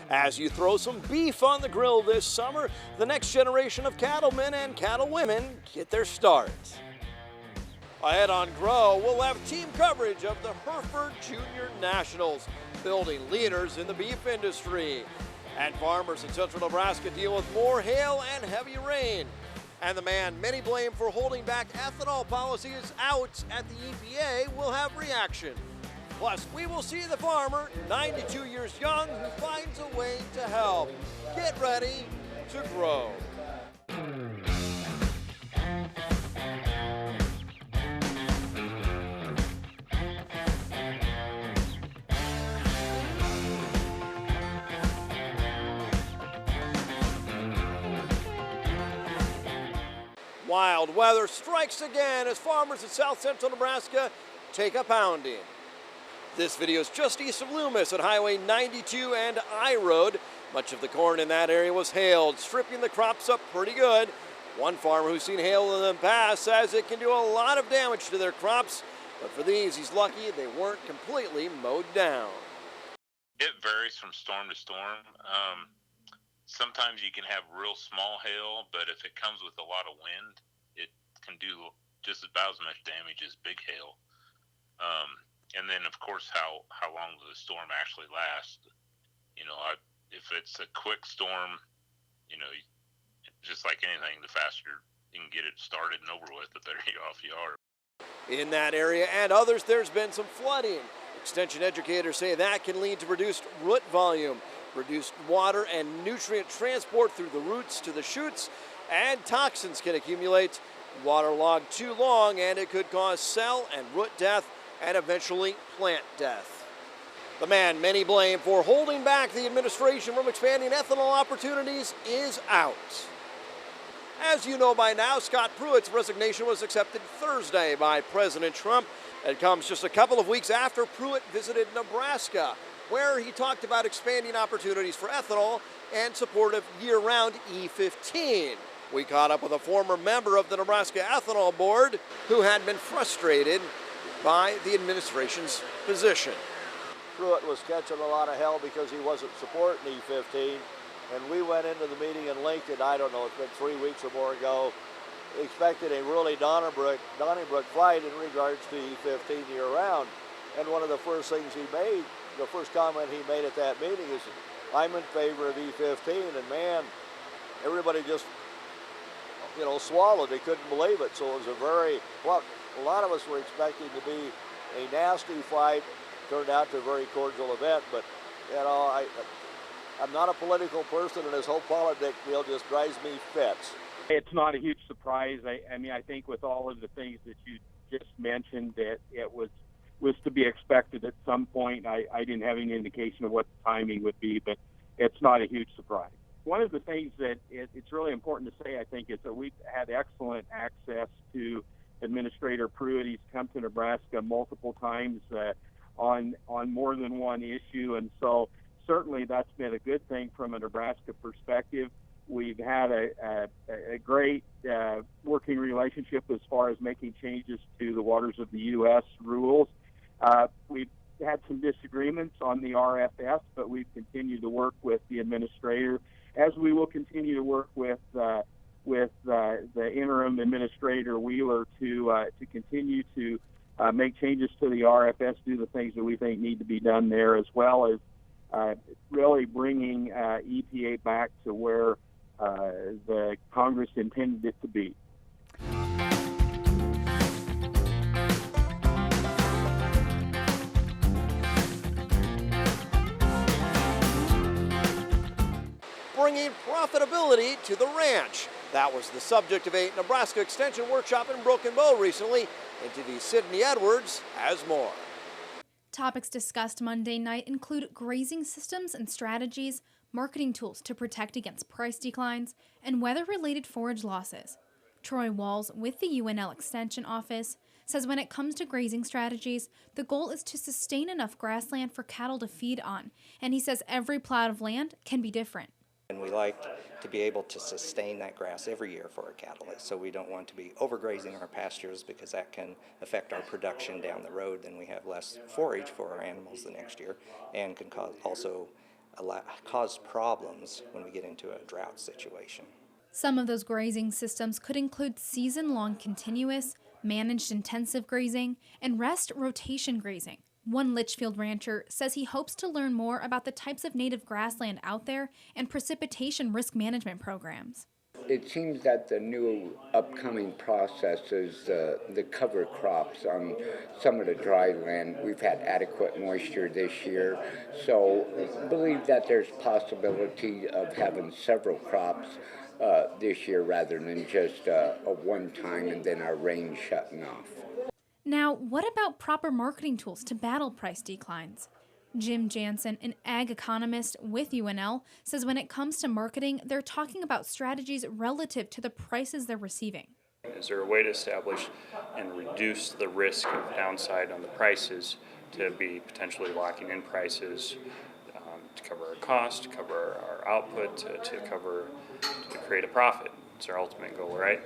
As you throw some beef on the grill this summer, the next generation of cattlemen and cattlewomen get their start. Ahead on Grow, we'll have team coverage of the Hereford Junior Nationals, building leaders in the beef industry. And farmers in central Nebraska deal with more hail and heavy rain. And the man many blame for holding back ethanol policies out at the EPA will have reaction. Plus, we will see the farmer, 92 years young, who finds a way to help. Get ready to grow. Wild weather strikes again as farmers in south central Nebraska take a pounding. This video is just east of Loomis at Highway 92 and I Road. Much of the corn in that area was hailed, stripping the crops up pretty good. One farmer who's seen hail in the past says it can do a lot of damage to their crops, but for these, he's lucky they weren't completely mowed down. It varies from storm to storm. Sometimes you can have real small hail, but if it comes with a lot of wind, it can do just about as much damage as big hail. And then, of course, how long the storm actually lasts. You know, if it's a quick storm, you know, just like anything, the faster you can get it started and over with, the better off you are. In that area and others, there's been some flooding. Extension educators say that can lead to reduced root volume, reduced water and nutrient transport through the roots to the shoots, and toxins can accumulate, waterlogged too long, and it could cause cell and root death and eventually plant death. The man many blame for holding back the administration from expanding ethanol opportunities is out. As you know by now, Scott Pruitt's resignation was accepted Thursday by President Trump. It comes just a couple of weeks after Pruitt visited Nebraska, where he talked about expanding opportunities for ethanol and support of year-round E15. We caught up with a former member of the Nebraska Ethanol Board who had been frustrated by the administration's position. Pruitt was catching a lot of hell because he wasn't supporting E15, and we went into the meeting in Lincoln, I don't know, it's been 3 weeks or more ago, expected a really Donnybrook fight in regards to E15 year-round. And one of the first things he made, the first comment he made at that meeting is, I'm in favor of E15, and man, everybody just, you know, swallowed. They couldn't believe it. So it was a lot of us were expecting to be a nasty fight. Turned out to a very cordial event, but you know, I'm not a political person, and this whole politics deal just drives me fits. It's not a huge surprise. I mean, I think with all of the things that you just mentioned, that it was to be expected at some point. I didn't have any indication of what the timing would be, but it's not a huge surprise. One of the things that it's really important to say, I think, is that we've had excellent access to Administrator Pruitt. He's come to Nebraska multiple times on more than one issue, and so certainly that's been a good thing from a Nebraska perspective. We've had a great working relationship as far as making changes to the Waters of the U.S. rules. We've had some disagreements on the RFS, but we've continued to work with the administrator, as we will continue to work with the interim administrator Wheeler to continue to make changes to the RFS, do the things that we think need to be done there, as well as really bringing EPA back to where the Congress intended it to be. Bringing profitability to the ranch. That was the subject of a Nebraska Extension workshop in Broken Bow recently. NTV's Sydney Edwards has more. Topics discussed Monday night include grazing systems and strategies, marketing tools to protect against price declines, and weather-related forage losses. Troy Walls with the UNL Extension Office says when it comes to grazing strategies, the goal is to sustain enough grassland for cattle to feed on, and he says every plot of land can be different. And we like to be able to sustain that grass every year for our cattle. So we don't want to be overgrazing our pastures, because that can affect our production down the road. Then we have less forage for our animals the next year, and can also cause problems when we get into a drought situation. Some of those grazing systems could include season-long continuous, managed intensive grazing, and rest rotation grazing. One Litchfield rancher says he hopes to learn more about the types of native grassland out there and precipitation risk management programs. It seems that the new upcoming process is the cover crops on some of the dry land. We've had adequate moisture this year, so I believe that there's possibility of having several crops this year rather than just a one time and then our rain shutting off. Now, what about proper marketing tools to battle price declines? Jim Jansen, an ag economist with UNL, says when it comes to marketing, they're talking about strategies relative to the prices they're receiving. Is there a way to establish and reduce the risk of downside on the prices to be potentially locking in prices to cover our cost, to cover our output, to create a profit? It's our ultimate goal, right?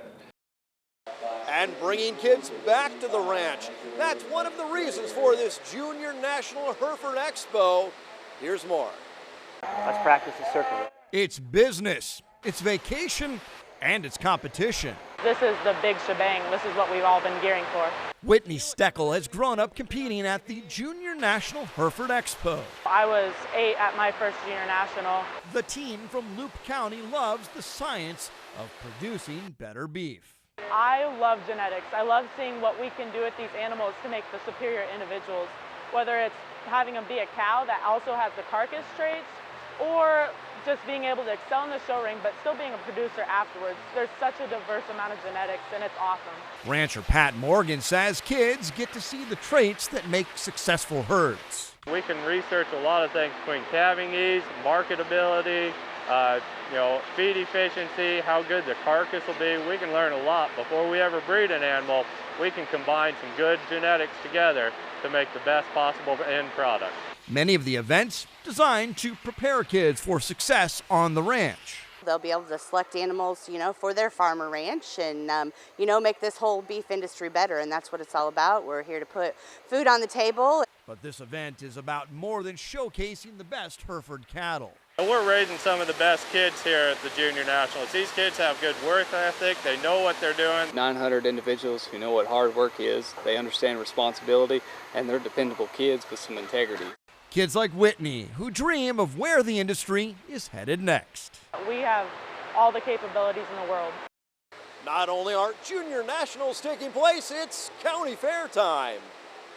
And bringing kids back to the ranch. That's one of the reasons for this Junior National Hereford Expo. Here's more. Let's practice the circle. It's business, it's vacation, and it's competition. This is the big shebang. This is what we've all been gearing for. Whitney Steckel has grown up competing at the Junior National Hereford Expo. I was 8 at my first Junior National. The team from Loup County loves the science of producing better beef. I love genetics. I love seeing what we can do with these animals to make the superior individuals, whether it's having them be a cow that also has the carcass traits, or just being able to excel in the show ring but still being a producer afterwards. There's such a diverse amount of genetics, and it's awesome. Rancher Pat Morgan says kids get to see the traits that make successful herds. We can research a lot of things between calving ease, marketability, feed efficiency, how good the carcass will be. We can learn a lot before we ever breed an animal. We can combine some good genetics together to make the best possible end product. Many of the events designed to prepare kids for success on the ranch. They'll be able to select animals, for their farmer ranch and, make this whole beef industry better. And that's what it's all about. We're here to put food on the table. But this event is about more than showcasing the best Hereford cattle. We're raising some of the best kids here at the Junior Nationals. These kids have good work ethic. They know what they're doing. 900 individuals who know what hard work is. They understand responsibility, and they're dependable kids with some integrity. Kids like Whitney, who dream of where the industry is headed next. We have all the capabilities in the world. Not only are Junior Nationals taking place, it's county fair time.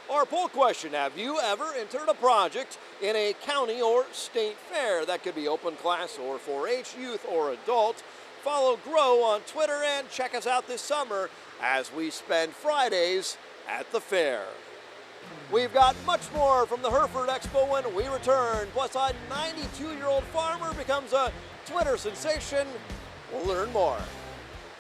Our poll question, have you ever entered a project in a county or state fair? That could be open class or 4-H, youth or adult. Follow Grow on Twitter and check us out this summer as we spend Fridays at the fair. We've got much more from the Hereford Expo when we return. Plus, a 92-year-old farmer becomes a Twitter sensation. We'll learn more.